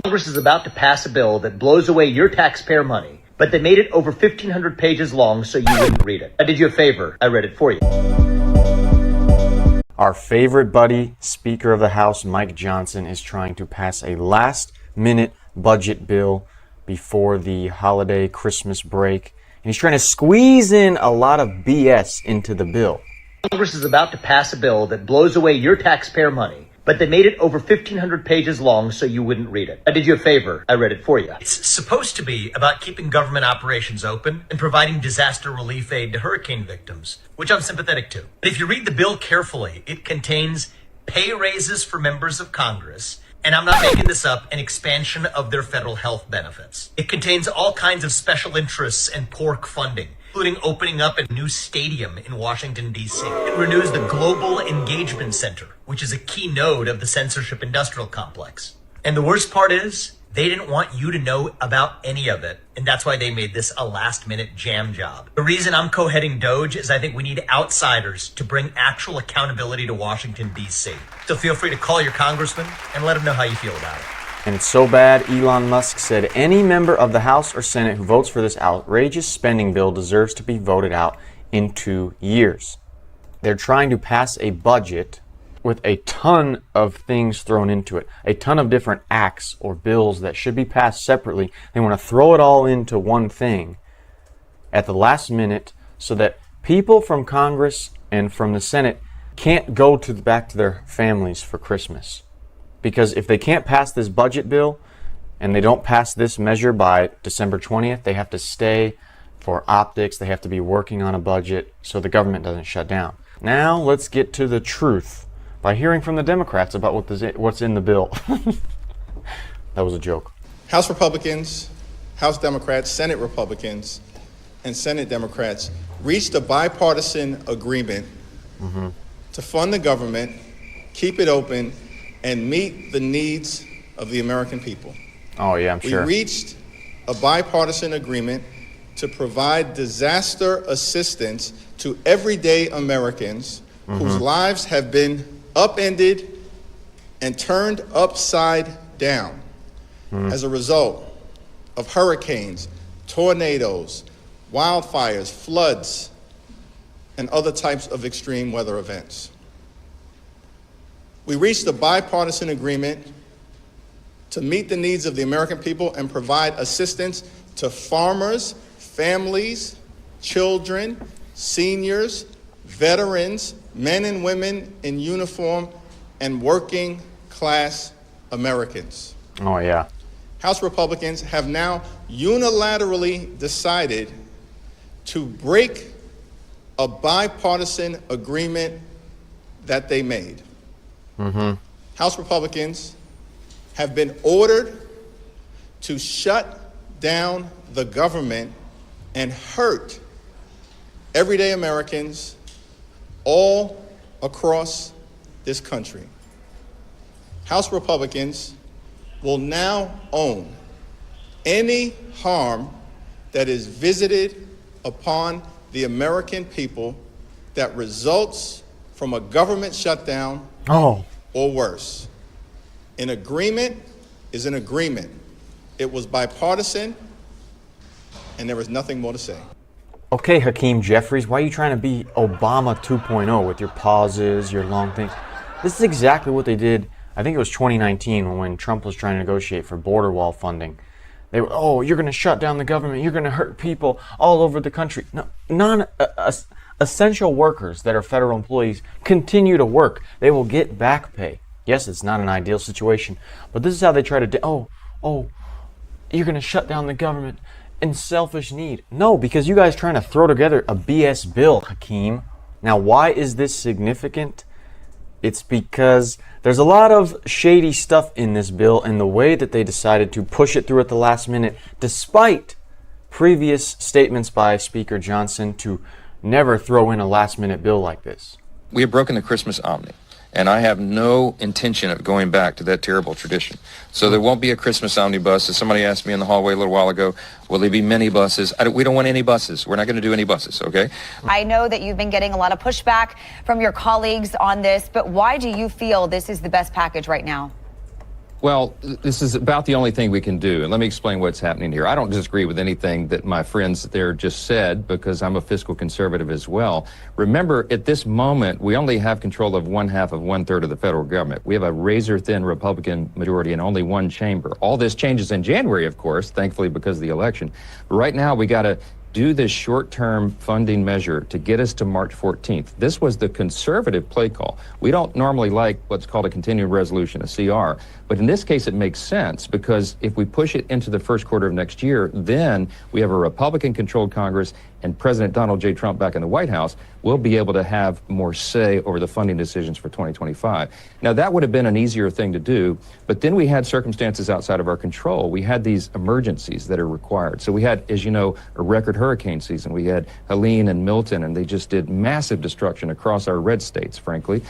Congress is about to pass a bill that blows away your taxpayer money, but they made it over 1,500 pages long so you wouldn't read it. I did you a favor. I read it for you. Our favorite buddy, Speaker of the House, Mike Johnson, is trying to pass a last-minute budget bill before the holiday Christmas break. And he's trying to squeeze in a lot of BS into the bill. Congress is about to pass a bill that blows away your taxpayer money, but they made it over 1,500 pages long so you wouldn't read it. I did you a favor. I read it for you. It's supposed to be about keeping government operations open and providing disaster relief aid to hurricane victims, which I'm sympathetic to. But if you read the bill carefully, it contains pay raises for members of Congress, and I'm not making this up, an expansion of their federal health benefits. It contains all kinds of special interests and pork funding, including opening up a new stadium in Washington, D.C. It renews the Global Engagement Center, which is a key node of the censorship industrial complex. And the worst part is, they didn't want you to know about any of it, and that's why they made this a last-minute jam job. The reason I'm co-heading Doge is I think we need outsiders to bring actual accountability to Washington, D.C. So feel free to call your congressman and let them know how you feel about it. And it's so bad, Elon Musk said any member of the House or Senate who votes for this outrageous spending bill deserves to be voted out in 2 years. They're trying to pass a budget with a ton of things thrown into it, a ton of different acts or bills that should be passed separately. They want to throw it all into one thing at the last minute so that people from Congress and from the Senate can't go back to their families for Christmas. Because if they can't pass this budget bill and they don't pass this measure by December 20th, they have to stay for optics. They have to be working on a budget so the government doesn't shut down. Now let's get to the truth by hearing from the Democrats about what's in the bill. That was a joke. House Republicans, House Democrats, Senate Republicans, and Senate Democrats reached a bipartisan agreement to fund the government, keep it open, and meet the needs of the American people. Oh, yeah, I'm sure. We reached a bipartisan agreement to provide disaster assistance to everyday Americans whose lives have been upended and turned upside down as a result of hurricanes, tornadoes, wildfires, floods, and other types of extreme weather events. We reached a bipartisan agreement to meet the needs of the American people and provide assistance to farmers, families, children, seniors, veterans, men and women in uniform, and working class Americans. Oh, yeah. House Republicans have now unilaterally decided to break a bipartisan agreement that they made. House Republicans have been ordered to shut down the government and hurt everyday Americans all across this country. House Republicans will now own any harm that is visited upon the American people that results from a government shutdown or worse. An agreement is an agreement. It was bipartisan, and there is nothing more to say. Okay, Hakeem Jeffries, why are you trying to be Obama 2.0 with your pauses, your long things? This is exactly what they did, I think it was 2019 when Trump was trying to negotiate for border wall funding. They were, oh, you're going to shut down the government, you're going to hurt people all over the country. No, essential workers that are federal employees continue to work. They will get back pay. Yes, it's not an ideal situation, but this is how they try to you're going to shut down the government in selfish need. No, because you guys trying to throw together a BS bill, Hakeem. Now, why is this significant? It's because there's a lot of shady stuff in this bill and the way that they decided to push it through at the last minute, despite previous statements by Speaker Johnson to never throw in a last-minute bill like this. We have broken the Christmas omni, and I have no intention of going back to that terrible tradition. So there won't be a Christmas omnibus. As somebody asked me in the hallway a little while ago, will there be many buses? We don't want any buses. We're not going to do any buses, okay? I know that you've been getting a lot of pushback from your colleagues on this, but why do you feel this is the best package right now? Well, this is about the only thing we can do. And let me explain what's happening here. I don't disagree with anything that my friends there just said because I'm a fiscal conservative as well. Remember, at this moment, we only have control of 1/3 of the federal government. We have a razor-thin Republican majority in only one chamber. All this changes in January, of course, thankfully because of the election. But right now, we got to do this short-term funding measure to get us to March 14th. This was the conservative play call. We don't normally like what's called a continuing resolution, a CR, but in this case it makes sense because if we push it into the first quarter of next year, then we have a Republican-controlled Congress and President Donald J. Trump back in the White House will be able to have more say over the funding decisions for 2025. Now, that would have been an easier thing to do, but then we had circumstances outside of our control. We had these emergencies that are required. So we had, as you know, a record hurricane season. We had Helene and Milton, and they just did massive destruction across our red states, frankly,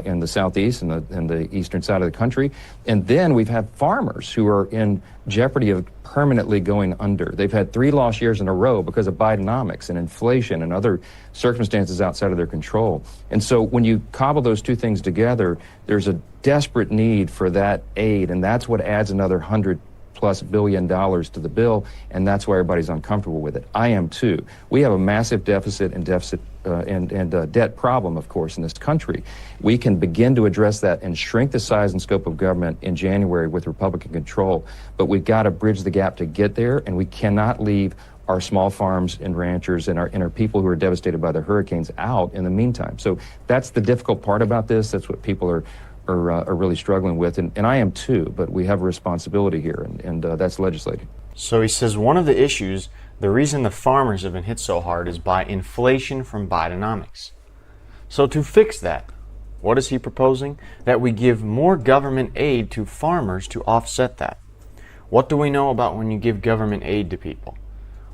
in the southeast and the eastern side of the country. And then we've had farmers who are in jeopardy of permanently going under. They've had 3 lost years in a row because of Bidenomics and inflation and other circumstances outside of their control. And so when you cobble those two things together, there's a desperate need for that aid, and that's what adds another $100+ billion to the bill, and that's why everybody's uncomfortable with it. I am too. We have a massive deficit and debt problem, of course, in this country. We can begin to address that and shrink the size and scope of government in January with Republican control, but we've got to bridge the gap to get there, and we cannot leave our small farms and ranchers and our people who are devastated by the hurricanes out in the meantime. So that's the difficult part about this. That's what people are really struggling with, and I am too, but we have a responsibility here, and that's legislating. So he says one of the issues, the reason the farmers have been hit so hard is by inflation from Bidenomics. So to fix that, what is he proposing? That we give more government aid to farmers to offset that. What do we know about when you give government aid to people?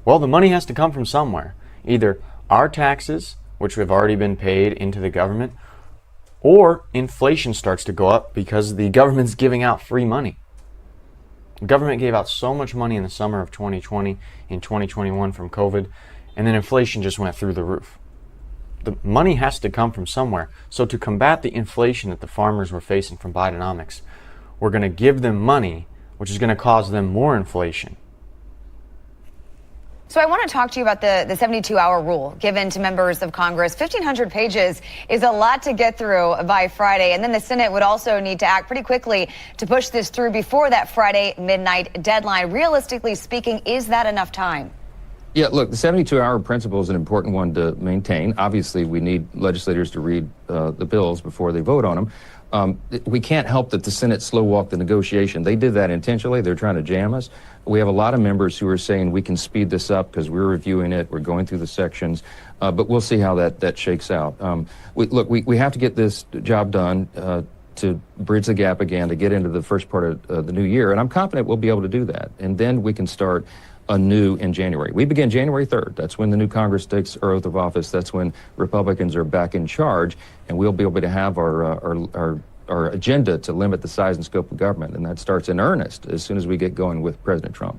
Well, the money has to come from somewhere. Either our taxes, which have already been paid into the government, or inflation starts to go up because the government's giving out free money. The government gave out so much money in the summer of 2020, in 2021 from COVID, and then inflation just went through the roof. The money has to come from somewhere. So to combat the inflation that the farmers were facing from Bidenomics, we're going to give them money, which is going to cause them more inflation. So I want to talk to you about the 72-hour rule given to members of Congress. 1,500 pages is a lot to get through by Friday, and then the Senate would also need to act pretty quickly to push this through before that Friday midnight deadline. Realistically speaking, is that enough time? Yeah, look, the 72-hour principle is an important one to maintain. Obviously, we need legislators to read the bills before they vote on them. We can't help that the Senate slow-walked the negotiation. They did that intentionally. They're trying to jam us. We have a lot of members who are saying we can speed this up because we're reviewing it, we're going through the sections, but we'll see how that shakes out. We have to get this job done to bridge the gap again, to get into the first part of the new year, and I'm confident we'll be able to do that. And then we can start anew in January. We begin January 3rd. That's when the new Congress takes our oath of office. That's when Republicans are back in charge, and we'll be able to have our agenda to limit the size and scope of government, and that starts in earnest as soon as we get going with President Trump.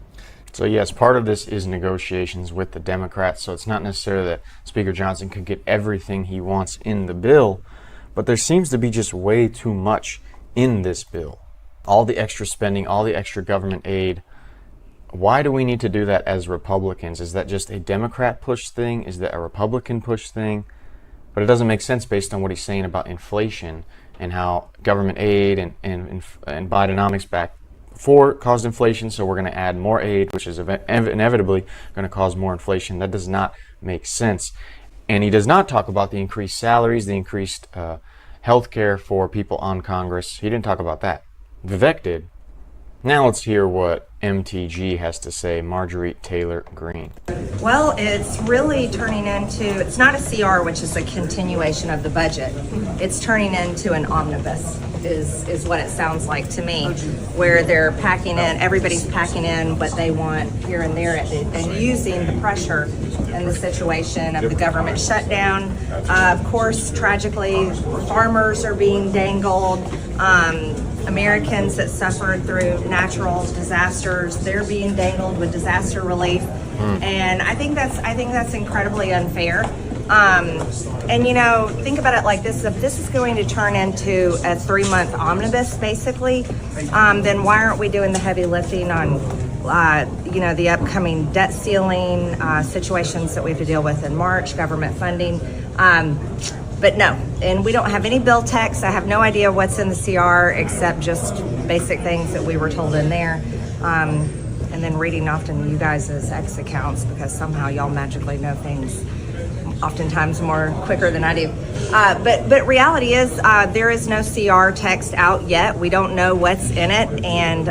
So yes, part of this is negotiations with the Democrats, so it's not necessarily that Speaker Johnson could get everything he wants in the bill, but there seems to be just way too much in this bill. All the extra spending, all the extra government aid. Why do we need to do that as Republicans? Is that just a Democrat push thing? Is that a Republican push thing? But it doesn't make sense based on what he's saying about inflation and how government aid and Bidenomics back before caused inflation, so we're going to add more aid, which is inevitably going to cause more inflation. That does not make sense. And he does not talk about the increased salaries, the increased health care for people on Congress. He didn't talk about that. Vivek did. Now let's hear what MTG has to say, Marjorie Taylor Greene. Well, it's really turning into, it's not a CR, which is a continuation of the budget. It's turning into an omnibus, is what it sounds like to me, where they're packing in, everybody's packing in what they want here and there, and using the pressure and the situation of the government shutdown. Of course, tragically, farmers are being dangled. Americans that suffered through natural disasters, they're being dangled with disaster relief, and I think that's incredibly unfair And think about it like this: if this is going to turn into a 3-month omnibus, basically, then why aren't we doing the heavy lifting on, the upcoming debt ceiling situations that we have to deal with in March, government funding? But no, and we don't have any bill text. I have no idea what's in the CR except just basic things that we were told in there. And then reading often you guys' X accounts because somehow y'all magically know things oftentimes more quicker than I do. But reality is there is no CR text out yet. We don't know what's in it. And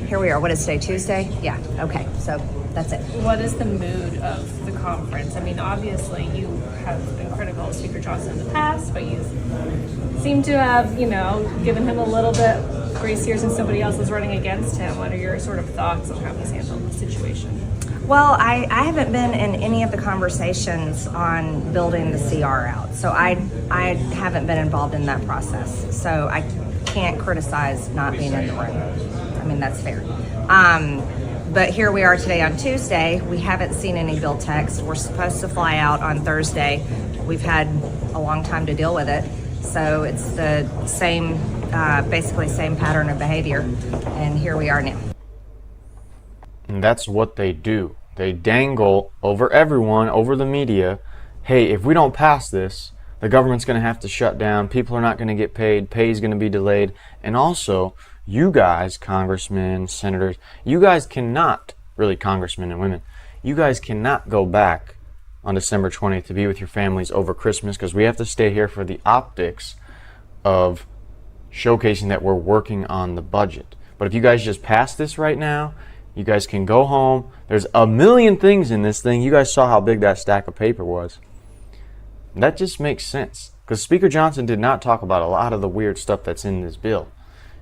here we are. What is today? Tuesday? Yeah. Okay. So that's it. What is the mood of the conference? I mean, obviously you have been critical of Speaker Johnson in the past, but you seem to have, given him a little bit grace here since somebody else is running against him. What are your sort of thoughts on how he's handled the situation? Well, I haven't been in any of the conversations on building the CR out. So I haven't been involved in that process. So I can't criticize not being in the room. I mean, that's fair. But here we are today on Tuesday. We haven't seen any bill text. We're supposed to fly out on Thursday. We've had a long time to deal with it. So it's the same, basically same pattern of behavior. And here we are now. And that's what they do. They dangle over everyone, over the media. Hey, if we don't pass this, the government's going to have to shut down. People are not going to get paid. Pay is going to be delayed. And also, you guys, congressmen, senators, you guys cannot, really congressmen and women, you guys cannot go back on December 20th to be with your families over Christmas because we have to stay here for the optics of showcasing that we're working on the budget. But if you guys just pass this right now, you guys can go home. There's a million things in this thing. You guys saw how big that stack of paper was. That just makes sense. Because Speaker Johnson did not talk about a lot of the weird stuff that's in this bill.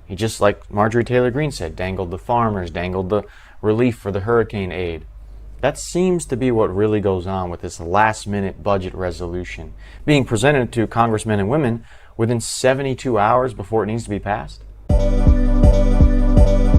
He just, like Marjorie Taylor Greene said, dangled the farmers, dangled the relief for the hurricane aid. That seems to be what really goes on with this last-minute budget resolution being presented to congressmen and women within 72 hours before it needs to be passed.